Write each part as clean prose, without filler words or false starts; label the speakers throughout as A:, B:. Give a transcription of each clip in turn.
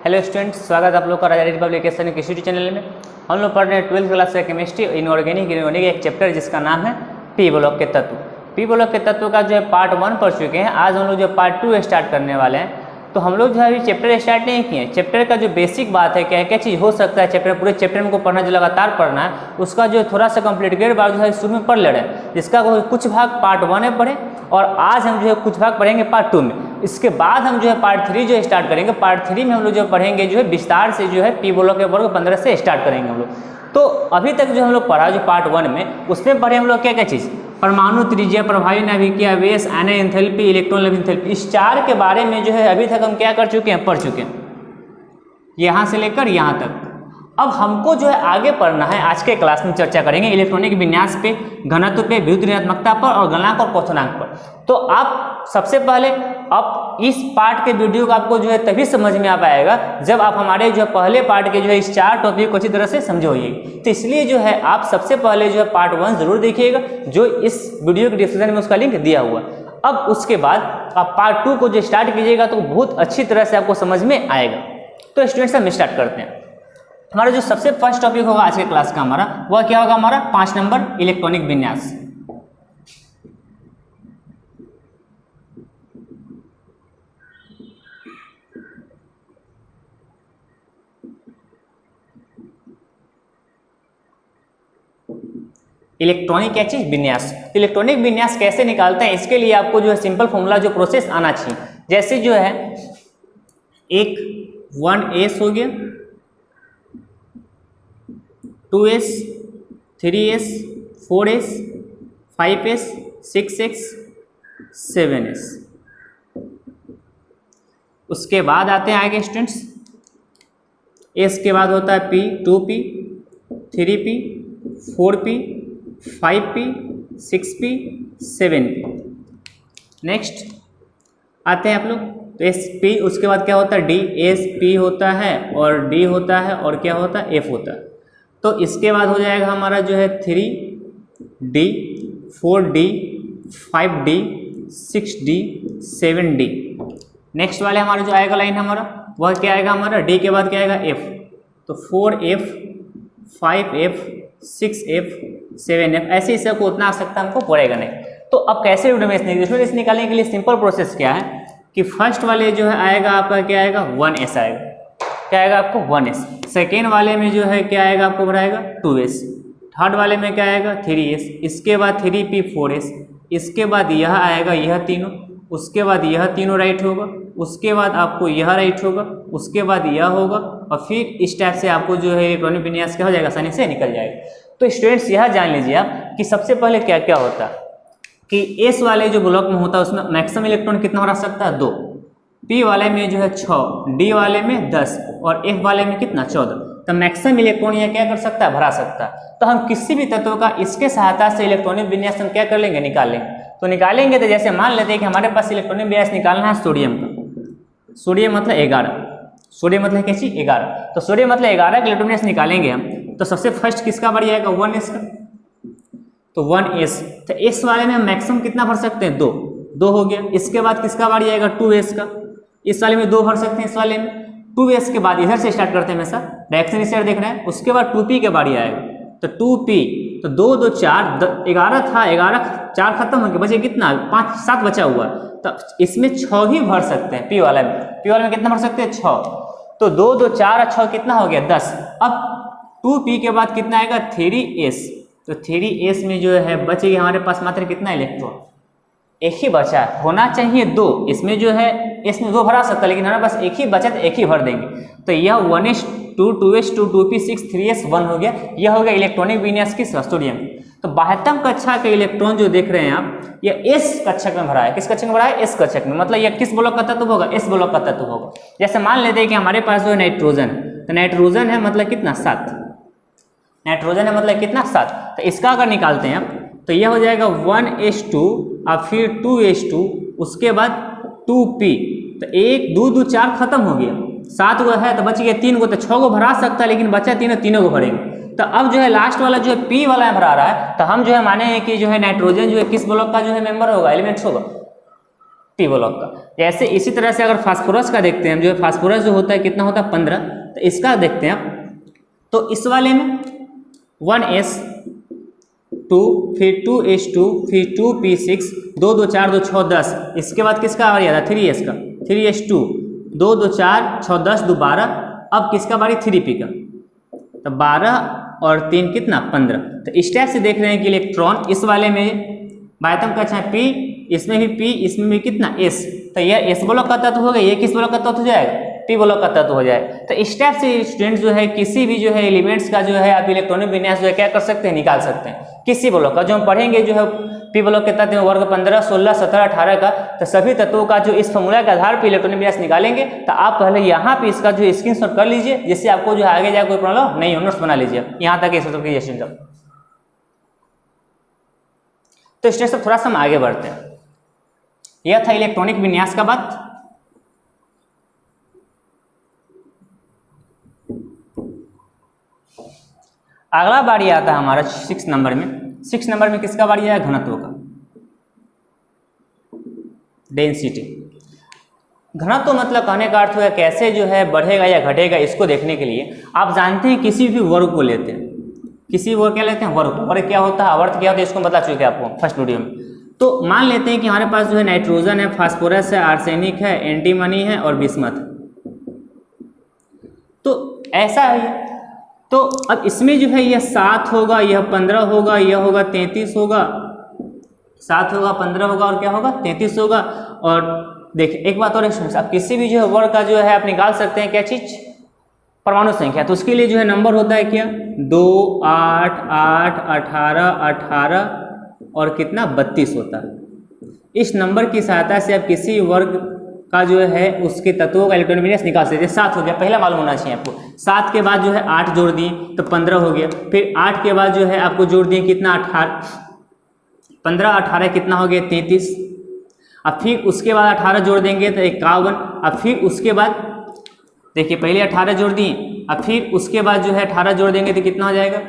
A: Hello students, स्वागत है आप लोग का राजा पब्लिकेशन के किसी चैनल में। हम लोग पढ़ रहे हैं 12th क्लास का केमिस्ट्री इनऑर्गेनिक एक चैप्टर जिसका नाम है पी ब्लॉक के तत्व। पी ब्लॉक के तत्व का जो है पार्ट 1 पढ़ चुके हैं। आज हम लोग जो पार्ट 2 स्टार्ट करने वाले हैं। तो हम लोग जो है अभी चैप्टर स्टार्ट नहीं किए। चैप्टर का जो बेसिक बात है, क्या क्या चीज़ हो सकता है चैप्टर, पूरे चैप्टर में को पढ़ना, जो लगातार पढ़ना है उसका जो थोड़ा सा कंप्लीट कर बार जो है शुरू में पढ़ ले रहे हैं, जिसका कुछ भाग पार्ट 1 में पढ़े और आज हम जो है कुछ भाग पढ़ेंगे पार्ट 2 में। इसके बाद हम जो है पार्ट 3 जो स्टार्ट करेंगे। पार्ट 3 में हम लोग जो पढ़ेंगे जो है विस्तार से जो है पी ब्लॉक के वर्ग 15 से स्टार्ट करेंगे हम लोग। तो अभी तक जो हम लोग पढ़ा जो पार्ट 1 में, उसमें पढ़े हम लोग क्या क्या चीज़, परमाणु त्रिज्या, प्रभावी नाभिकीय आवेश, ion enthalpy, electron level enthalpy, इस चार के बारे में जो है अभी तक हम क्या कर चुके हैं, पढ़ चुके हैं, यहाँ से लेकर यहाँ तक। अब हमको जो है आगे पढ़ना है, आज के क्लास में चर्चा करेंगे इलेक्ट्रॉनिक विन्यास पे, घनत्व पे, विद्युत ऋणात्मकता पर और गलनांक और क्वथनांक पर। तो आप सबसे पहले अब इस पार्ट के वीडियो को आपको जो है तभी समझ में आ पाएगा जब आप हमारे जो पहले पार्ट के जो है इस 4 टॉपिक को अच्छी तरह से समझोगे। तो इसलिए जो है आप सबसे पहले जो है पार्ट 1 जरूर देखिएगा, जो इस वीडियो के डिस्क्रिप्शन में उसका लिंक दिया हुआ। अब उसके बाद आप पार्ट 2 को जो स्टार्ट कीजिएगा तो बहुत अच्छी तरह से आपको समझ में आएगा। तो स्टूडेंट्स हम स्टार्ट करते हैं। हमारा जो सबसे फर्स्ट टॉपिक होगा आज के क्लास का हमारा, वह क्या होगा, हमारा 5 नंबर इलेक्ट्रॉनिक विन्यास। इलेक्ट्रॉनिक क्या चीज, विन्यास। इलेक्ट्रॉनिक विन्यास कैसे निकालते हैं, इसके लिए आपको जो है सिंपल फॉर्मूला जो प्रोसेस आना चाहिए। जैसे जो है एक 1s हो गया, 2s, 3s, 4s, 5s, 6s, 7s। उसके बाद आते हैं आगे स्टूडेंट्स, s के बाद होता है p, 2p, 3p, 4p, 5p, 6p, 7p। Next आते हैं आप लोग तो एस पी, उसके बाद क्या होता है डी, एस पी होता है और डी होता है और क्या होता है एफ होता है। तो इसके बाद हो जाएगा हमारा जो है 3D, 4D, 5D, 6D, 7D। Next वाले हमारा जो आएगा लाइन हमारा, वह क्या आएगा हमारा, डी के बाद क्या आएगा एफ। तो 4F, 5F, 6F, 7F, ऐसे ही सबको उतना आ सकता है, हमको पड़ेगा नहीं। तो अब कैसे स्टूडेंट्स निकालने के लिए सिंपल प्रोसेस क्या है कि फर्स्ट वाले जो है आएगा आपका क्या आएगा 1s आएगा, क्या आएगा आपको 1s। सेकेंड वाले में जो है क्या आएगा आपको बढ़ाएगा 2s। थर्ड वाले में क्या आएगा 3s। इसके बाद 3p, 4s। इसके बाद यह आएगा यह तीनों, उसके बाद यह तीनों राइट होगा, उसके बाद आपको यह राइट होगा, उसके बाद यह होगा और फिर इस टाइप से आपको जो है इलेक्ट्रॉनिक विन्यास क्या हो जाएगा, आसानी से निकल जाएगा। तो स्टूडेंट्स यह जान लीजिए आप कि सबसे पहले क्या क्या होता है कि एस वाले जो ब्लॉक में होता है उसमें मैक्सिमम इलेक्ट्रॉन कितना भरा सकता है 2, पी वाले में जो है 6, डी वाले में 10 और एफ वाले में कितना 14। तो मैक्सिमम इलेक्ट्रॉन यह क्या कर सकता है, भरा सकता है। तो हम किसी भी तत्व का इसके सहायता से इलेक्ट्रॉनिक विन्यास हम क्या कर लेंगे, निकाल लेंगे। तो निकालेंगे तो जैसे मान लेते हैं कि हमारे पास इलेक्ट्रॉनिक विन्यास निकालना है सोडियम का। सोडियम मतलब 11, सोडियम मतलब क्या चीज 11। तो सोडियम मतलब 11 का इलेक्ट्रॉनिक विन्यास निकालेंगे हम। तो सबसे फर्स्ट किसका बारी आएगा 1s का, तो 1s। तो s वाले में हम मैक्सिमम कितना भर सकते हैं 2 हो गया। इसके बाद किसका बारी आएगा 2s का, इस वाले में 2 भर सकते हैं, इस वाले में 2s के बाद इधर से स्टार्ट करते हैं हमेशा, डायरेक्शन इस साइड देख रहे हैं। उसके बाद 2p के बारी आएगा, तो 2p, तो 2 2 4 11 था, 11 4 खत्म हो गया, बचे कितना 5 7 बचा हुआ। तो इसमें 6 ही भर सकते हैं p वाले में। p वाले में कितना भर सकते हैं 6। तो 2 2 4 और 6 कितना हो गया 10। अब 2p के बाद कितना आएगा 3s। तो 3s में जो है बचेगी हमारे पास मात्र कितना इलेक्ट्रॉन, एक ही बचा है, होना चाहिए 2। इसमें जो है इसमें 2 भरा सकता है, लेकिन हमारे पास एक ही बचा तो एक ही भर देंगे। तो यह 1s 2 2s 2 2p 6 3s 1 हो गया। यह हो गया इलेक्ट्रॉनिक विन्यास की सोडियम। तो 72 कक्षा के इलेक्ट्रॉन जो देख रहे हैं आप, यह s कक्षक में भरा है। किस कक्षक में भरा है, s कक्षक में। मतलब यह किस ब्लॉक का तत्व होगा, s ब्लॉक का तत्व होगा। जैसे मान लेते हैं कि हमारे पास जो है नाइट्रोजन, तो नाइट्रोजन है मतलब कितना 7, नाइट्रोजन है मतलब कितना 7। तो इसका अगर निकालते हैं आप तो यह हो जाएगा 1s2 और फिर 2s2, उसके बाद 2p। तो 1 2 2 4 खत्म हो गया, 7 गो है तो बच गया 3 गो। तो 6 गो भरा सकता है, लेकिन बचा तीनों को भरेंगे। तो अब जो है लास्ट वाला जो है p वाला भरा रहा है, तो हम जो है माने हैं कि जो है नाइट्रोजन जो है किस ब्लॉक का जो है मेंबर होगा, एलिमेंट्स होगा, पी ब्लॉक का। जैसे इसी तरह से अगर फास्फोरस का देखते हैं हम, जो है फास्फोरस जो होता है कितना होता है 15, तो इसका देखते हैं आप, तो इस वाले में 1s2 फिर 2s2 फिर 2p6 2 2 4 2 6 10, इसके बाद किसका आ रहा था 3s का 3s2 2 2 4 6 10 2 12, अब किसका बारी 3p का, तो 12 और 3 कितना 15। तो इस टाइप से देख रहे हैं कि इलेक्ट्रॉन इस वाले में बायतम का अच्छा p, इसमें भी p, इसमें भी कितना s, तो यह s ब्लॉक का तत्व हो गया, ये किस ब्लॉक का तत्व हो जाएगा p ब्लॉक का तत्व हो जाएगा। तो इस टाइप से स्टूडेंट जो है किसी भी जो है एलिमेंट्स का जो है आप इलेक्ट्रॉनिक विन्यास जो है क्या कर सकते हैं, निकाल सकते हैं किसी ब्लॉक का। जो हम पढ़ेंगे जो है p ब्लॉक के तत्व वर्ग 15 16 17 18 का, तो सभी तत्वों का जो इस फॉर्मूला के आधार पर इलेक्ट्रॉनिक विन्यास निकालेंगे। तो आप पहले यहाँ पे इसका जो स्क्रीनशॉट कर लीजिए, जिससे आपको जो है आगे जाकर कोई प्रॉब्लम नहीं हो, नोट्स बना लीजिए यहाँ तक इस तक कीजिए। तो स्टेप से थोड़ा सा हम आगे बढ़ते हैं। यह था इलेक्ट्रॉनिक विन्यास का बात। अगला बारी आता है हमारा 6 नंबर में। 6 नंबर में किसका बारी आया, घनत्व का, डेंसिटी। घनत्व मतलब कहने का अर्थ है कैसे जो है बढ़ेगा या घटेगा, इसको देखने के लिए आप जानते हैं किसी भी वर्ग को लेते हैं, किसी वर्ग क्या लेते हैं, वर्ग। वर्ग क्या होता है, आवर्त क्या होता है, इसको बता चुके हैं आपको फर्स्ट वीडियो में। तो मान लेते हैं कि हमारे पास जो है नाइट्रोजन है, फास्फोरस है, आर्सेनिक है, एंटीमनी है और बिस्मथ है। तो ऐसा है, तो अब इसमें जो है यह 7 होगा, यह 15 होगा, यह होगा 33 होगा, 7 होगा 15 होगा और क्या होगा 33 होगा। और देखिए एक बात और, आप किसी भी जो है वर्ग का जो है आप निकाल सकते हैं क्या चीज, परमाणु संख्या। तो उसके लिए जो है नंबर होता है क्या 2 8 8 18 18 और कितना 32 होता है। इस नंबर की सहायता से आप किसी वर्ग का जो है उसके तत्वों का इलेक्ट्रॉनिक विन्यास निकाल सकते हैं। 7 हो गया, पहला मालूम होना चाहिए आपको। 7 के बाद जो है 8 जोड़ दिए तो 15 हो गया, फिर 8 के बाद जो है आपको जोड़ दिए कितना 18, 15 18 कितना हो गया 33। अब फिर उसके बाद 18 जोड़ देंगे तो 51। अब फिर उसके बाद देखिए पहले 18 जोड़ दिए, अब फिर उसके बाद जो है 18 जोड़ देंगे तो कितना हो जाएगा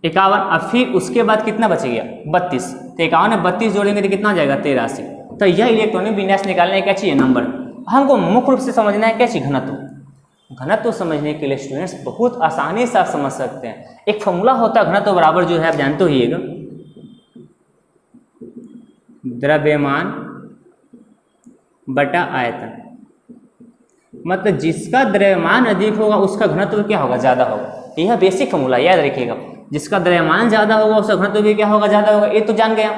A: 51। अब फिर उसके बाद कितना बच गया 32, तो 51 में 32 जोड़ेंगे तो कितना हो जाएगा 83। तो यह इलेक्ट्रॉनिक विन्यास निकालने क्या चाहिए नंबर। हमको मुख्य रूप से समझना है क्या चाहिए, घनत्व। घनत्व समझने के लिए स्टूडेंट्स बहुत आसानी से आप समझ सकते हैं। एक फॉर्मूला होता है घनत्व बराबर जो है आप जानते होइएगा, द्रव्यमान बटा आयतन। मतलब जिसका द्रव्यमान अधिक होगा उसका घनत्व क्या होगा, ज्यादा होगा। यह बेसिक फॉर्मूला याद रखिएगा, जिसका द्रव्यमान ज्यादा होगा उसका घनत्व भी क्या होगा, ज्यादा होगा। ये तो जान गया।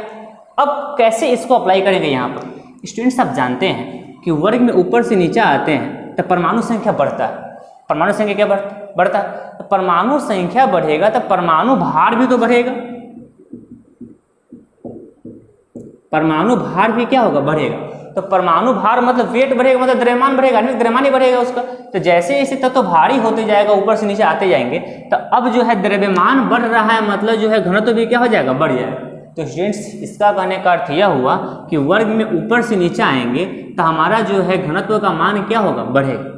A: अब कैसे इसको अप्लाई करेंगे यहाँ पर स्टूडेंट्स, आप जानते हैं कि वर्ग में ऊपर से नीचे आते हैं तो परमाणु संख्या बढ़ता है। परमाणु संख्या क्या बढ़ता है, तो परमाणु संख्या बढ़ेगा तो परमाणु भार भी तो बढ़ेगा। परमाणु भार भी क्या होगा, बढ़ेगा। तो परमाणु भार मतलब वेट बढ़ेगा, मतलब द्रव्यमान बढ़ेगा, नहीं द्रव्यमान ही बढ़ेगा उसका। तो जैसे जैसे तत्व भारी होते जाएगा, ऊपर से नीचे आते जाएंगे, तो अब जो है द्रव्यमान बढ़ रहा है, मतलब जो है घनत्व भी क्या हो जाएगा, बढ़ जाएगा। तो स्टूडेंट्स इसका कहने का अर्थ यह हुआ कि वर्ग में ऊपर से नीचे आएंगे तो हमारा जो है घनत्व का मान क्या होगा, बढ़ेगा।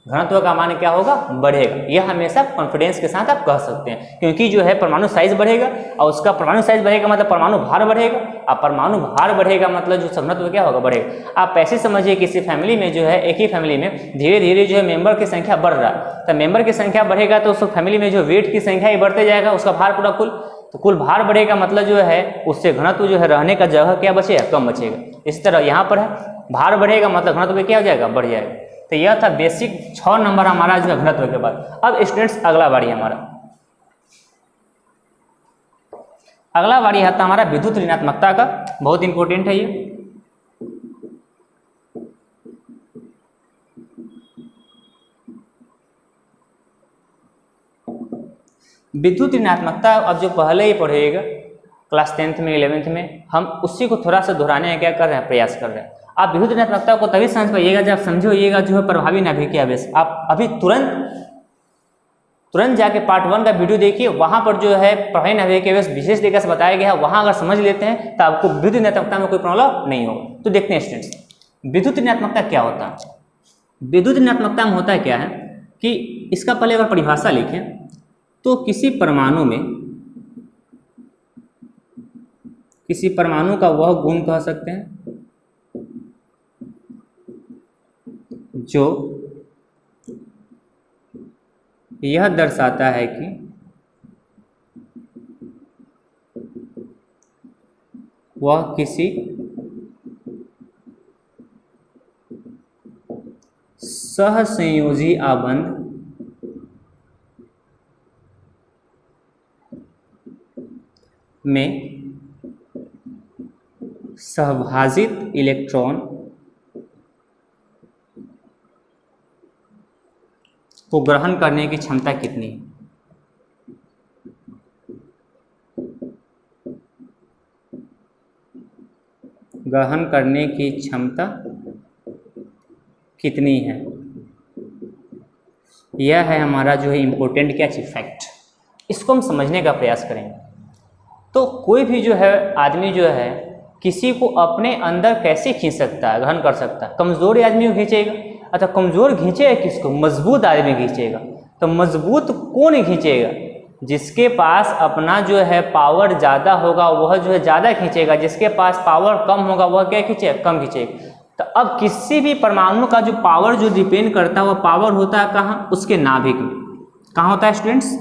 A: घनत्व का मान क्या होगा, बढ़ेगा। यह हमेशा कॉन्फिडेंस के साथ आप कह सकते हैं, क्योंकि जो है परमाणु साइज बढ़ेगा और उसका परमाणु साइज बढ़ेगा मतलब परमाणु भार बढ़ेगा, और परमाणु भार बढ़ेगा मतलब जो घनत्व क्या होगा, बढ़ेगा। आप ऐसे समझिए किसी फैमिली में जो है, एक ही फैमिली में धीरे धीरे जो है मेंबर की संख्या बढ़ रहा है, तो मेंबर की संख्या बढ़ेगा तो उस फैमिली में जो वेट की संख्या ही बढ़ते जाएगा, उसका भार पूरा तो कुल भार बढ़ेगा, मतलब जो है उससे घनत्व जो है रहने का जगह क्या बचेगा, कम बचेगा। इसी तरह यहाँ पर है भार बढ़ेगा मतलब घनत्व क्या हो जाएगा, बढ़ जाएगा। तो यह था बेसिक 6 नंबर हमारा जो घनत्व के बाद। अब स्टूडेंट्स अगला बारी हमारा, अगला बारी आता हमारा विद्युत ऋणात्मकता का। बहुत इंपॉर्टेंट है ये। विद्युत ऋणात्मकता अब जो पहले ही पढ़ेगा क्लास 10th में 11th में, हम उसी को थोड़ा सा दोहराने का क्या कर रहे हैं, प्रयास कर रहे हैं। आप विद्युत ऋणात्मकता को तभी समझ पाइएगा जब समझे होइएगा जो है प्रभावी नाभिकीय आवेश। आप अभी तुरंत जाके पार्ट 1 का वीडियो देखिए, वहां पर जो है प्रभावी नाभिकीय आवेश विशेष तरीके से बताया गया है। वहां अगर समझ लेते हैं तो आपको विद्युत ऋणात्मकता में कोई प्रॉब्लम नहीं होगा। तो देखते हैं स्टूडेंट्स विद्युत ऋणात्मकता क्या होता है। विद्युत ऋणात्मकता में होता क्या है कि इसका पहले अगर परिभाषा लिखें तो किसी परमाणु का वह गुण कह सकते हैं जो यह दर्शाता है कि वह किसी सहसंयोजी आबंध में सहभाजित इलेक्ट्रॉन को ग्रहण करने की क्षमता कितनी है। ग्रहण करने की क्षमता कितनी है, यह है हमारा जो है इम्पोर्टेंट क्या चीज फैक्ट। इसको हम समझने का प्रयास करेंगे। तो कोई भी जो है आदमी जो है किसी को अपने अंदर कैसे खींच सकता है, ग्रहण कर सकता है। कमज़ोर आदमी को खींचेगा, अच्छा कमज़ोर खींचेगा किसको, मजबूत आदमी खींचेगा। तो मजबूत कौन खींचेगा, जिसके पास अपना जो है पावर ज़्यादा होगा वह जो है ज़्यादा खींचेगा, जिसके पास पावर कम होगा वह क्या खींचेगा, कम खींचेगा। तो अब किसी भी परमाणु का जो पावर जो डिपेंड करता है वह पावर होता है कहाँ, उसके नाभिक में। कहाँ होता है स्टूडेंट्स,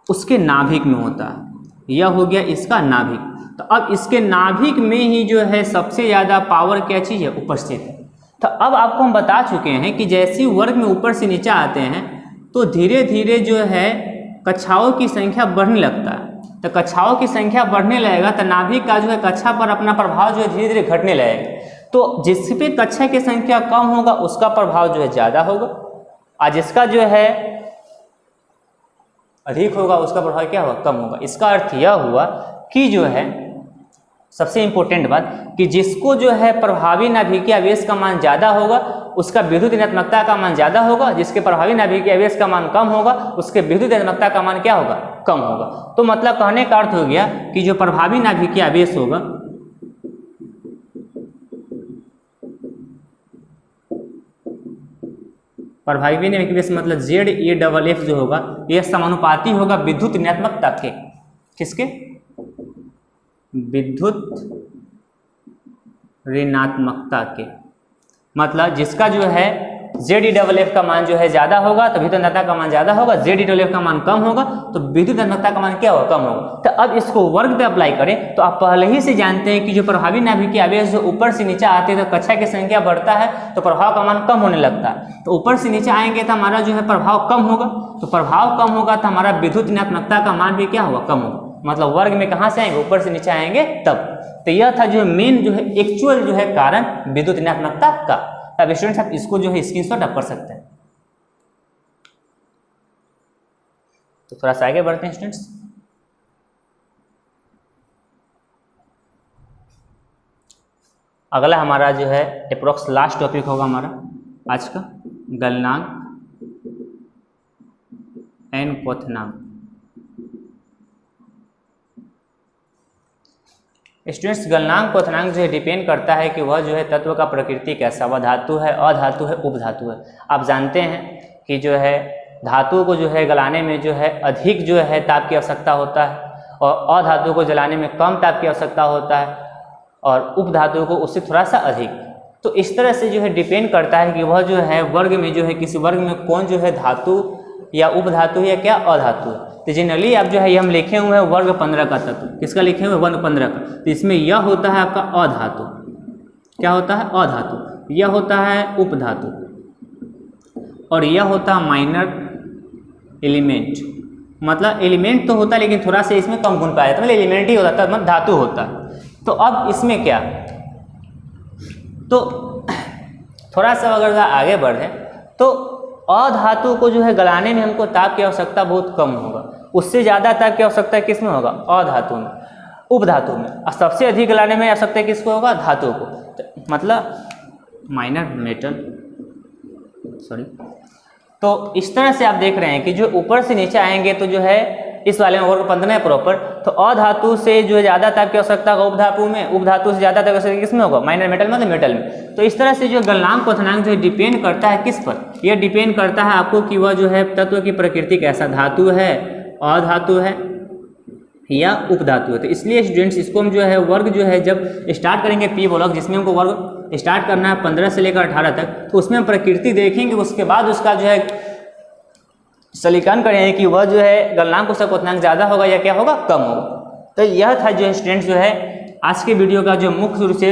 A: उसके नाभिक में होता है। यह हो गया इसका नाभिक। तो अब इसके नाभिक में ही जो है सबसे ज़्यादा पावर क्या चीज़ है, उपस्थित है। तो अब आपको हम बता चुके हैं कि जैसे वर्ग में ऊपर से नीचे आते हैं तो धीरे धीरे जो है कक्षाओं की संख्या बढ़ने लगता है। तो कक्षाओं की संख्या बढ़ने लगेगा तो नाभिक का जो है कक्षा पर अपना प्रभाव जो है धीरे धीरे घटने लगेगा। तो जिस पे कक्षा की संख्या कम होगा उसका प्रभाव जो है ज़्यादा होगा, और जिसका जो है अधिक होगा उसका प्रभाव क्या होगा, कम होगा। इसका अर्थ यह हुआ कि जो है सबसे इंपॉर्टेंट बात कि जिसको जो है प्रभावी नाभिकीय आवेश का मान ज़्यादा होगा उसका विद्युत ऋणात्मकता का मान ज़्यादा होगा, जिसके प्रभावी नाभिकीय आवेश का मान कम होगा उसके विद्युत ऋणात्मकता का मान क्या होगा, कम होगा। तो मतलब कहने का अर्थ हो गया कि जो प्रभावी नाभिकीय आवेश होगा प्रभावी नाभिकीय आवेश मतलब ZeF जो होगा यह समानुपाती होगा विद्युत ऋणात्मकता के, किसके, विद्युत ऋणात्मकता के। मतलब जिसका जो है ZeF का मान जो है ज़्यादा होगा तो विद्युत ऋणात्मकता का मान ज़्यादा होगा, ZeF का मान कम होगा तो विद्युत ऋणात्मकता का मान क्या होगा, कम होगा। तो अब इसको वर्ग पे अप्लाई करें तो आप पहले ही से जानते हैं कि जो प्रभावी नाभिकीय आवेश जो ऊपर से नीचे आते हैं तो कक्षा की संख्या बढ़ता है तो प्रभाव का मान कम होने लगता है। तो ऊपर से नीचे आएंगे तो हमारा जो है प्रभाव कम होगा, तो प्रभाव कम होगा तो हमारा विद्युत ऋणात्मकता का मान भी क्या होगा, कम होगा। मतलब वर्ग में कहाँ से आएंगे, ऊपर से नीचे आएंगे तब। तो यह था जो मेन जो है एक्चुअल जो है कारण विद्युत ऋणात्मकता का। अब स्टूडेंट्स आप इसको जो है स्क्रीनशॉट आप कर सकते हैं। तो थोड़ा सा आगे बढ़ते हैं स्टूडेंट्स। अगला हमारा जो है अप्रोक्स लास्ट टॉपिक होगा हमारा आज का, गलनांक एंड क्वथनांक। स्टूडेंट्स गलनांक क्वथनांक जो है डिपेंड करता है कि वह जो है तत्व का प्रकृति कैसा, वह धातु है, अधातु है, उपधातु है। आप जानते हैं कि जो है धातु को जो है गलाने में जो है अधिक जो है ताप की आवश्यकता होता है और अधातु को जलाने में कम ताप की आवश्यकता होता है और उपधातु को उससे थोड़ा सा अधिक। तो इस तरह से जो है डिपेंड करता है कि वह जो है वर्ग में जो है किसी वर्ग में कौन जो है धातु या उपधातु या क्या अधातु है। तो जनरली आप जो है ये हम लिखे हुए हैं वर्ग 15 का तत्व, किसका लिखे हुए वर्ग 15 का। तो इसमें यह होता है आपका अधातु, क्या होता है, अधातु। यह होता है उपधातु और यह होता है माइनर एलिमेंट। मतलब एलिमेंट तो होता है लेकिन थोड़ा सा इसमें कम गुण पाया जाता है, मतलब एलिमेंट ही होता है, मतलब धातु होता है। तो अब इसमें क्या, तो थोड़ा सा अगर आगे बढ़े तो अधातु को जो है गलाने में हमको ताप की आवश्यकता बहुत कम होगा, उससे ज़्यादा ताप की आवश्यकता किस में होगा, अधातु में, उपधातु में। और सबसे अधिक गलाने में आवश्यकता किसको होगा, धातु को। तो मतलब माइनर मेटल, सॉरी। तो इस तरह से आप देख रहे हैं कि जो ऊपर से नीचे आएंगे तो जो है इस वाले में वर्ग 15 है प्रॉपर, तो अधातु से जो है ज़्यादा ताप की आवश्यकता होगा उपधातु में, उपधातु से ज़्यादा ताप की आवश्यकता किस में होगा, माइनर मेटल मतलब मेटल में। तो इस तरह से जो गलनांक क्वथनांक जो है डिपेंड करता है किस पर, यह डिपेंड करता है आपको कि वह जो है तत्व की प्रकृति कैसा, धातु है, अधातु है या उपधातु है। तो इसलिए स्टूडेंट्स इसको हम जो है वर्ग जो है जब स्टार्ट करेंगे पी ब्लॉक, जिसमें हमको वर्ग स्टार्ट करना है 15 से लेकर 18 तक, तो उसमें हम प्रकृति देखेंगे, उसके बाद उसका जो है सलीकरण करेंगे कि वह जो है गलनांक उसका क्वथनांक ज़्यादा होगा या क्या होगा, कम होगा। तो यह था जो है स्टूडेंट्स जो है आज के वीडियो का जो मुख्य रूप से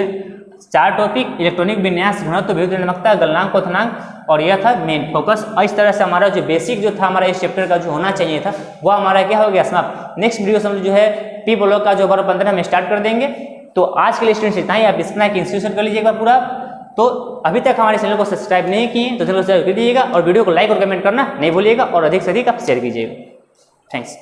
A: 4 टॉपिक, इलेक्ट्रॉनिक विन्यास, घनत्व, विद्युत ऋणात्मकता, गलनांक, क्वथनांक, और यह था मेन फोकस। और इस तरह से हमारा जो बेसिक जो था हमारा इस चैप्टर का जो होना चाहिए था वह हमारा क्या हो गया, समाप्त। नेक्स्ट वीडियो से हम जो है पी ब्लॉक का जो वर्ग 15 हम स्टार्ट कर देंगे। तो आज के लिए स्टूडेंट्स इतना ही, आप इतना कि इंस्टीट्यूशन कर लीजिएगा पूरा। तो अभी तक हमारे चैनल को सब्सक्राइब नहीं किए तो चैनल को सब्सक्राइब कर दीजिएगा और वीडियो को लाइक और कमेंट करना नहीं भूलिएगा और अधिक से अधिक आप शेयर कीजिएगा। थैंक्स।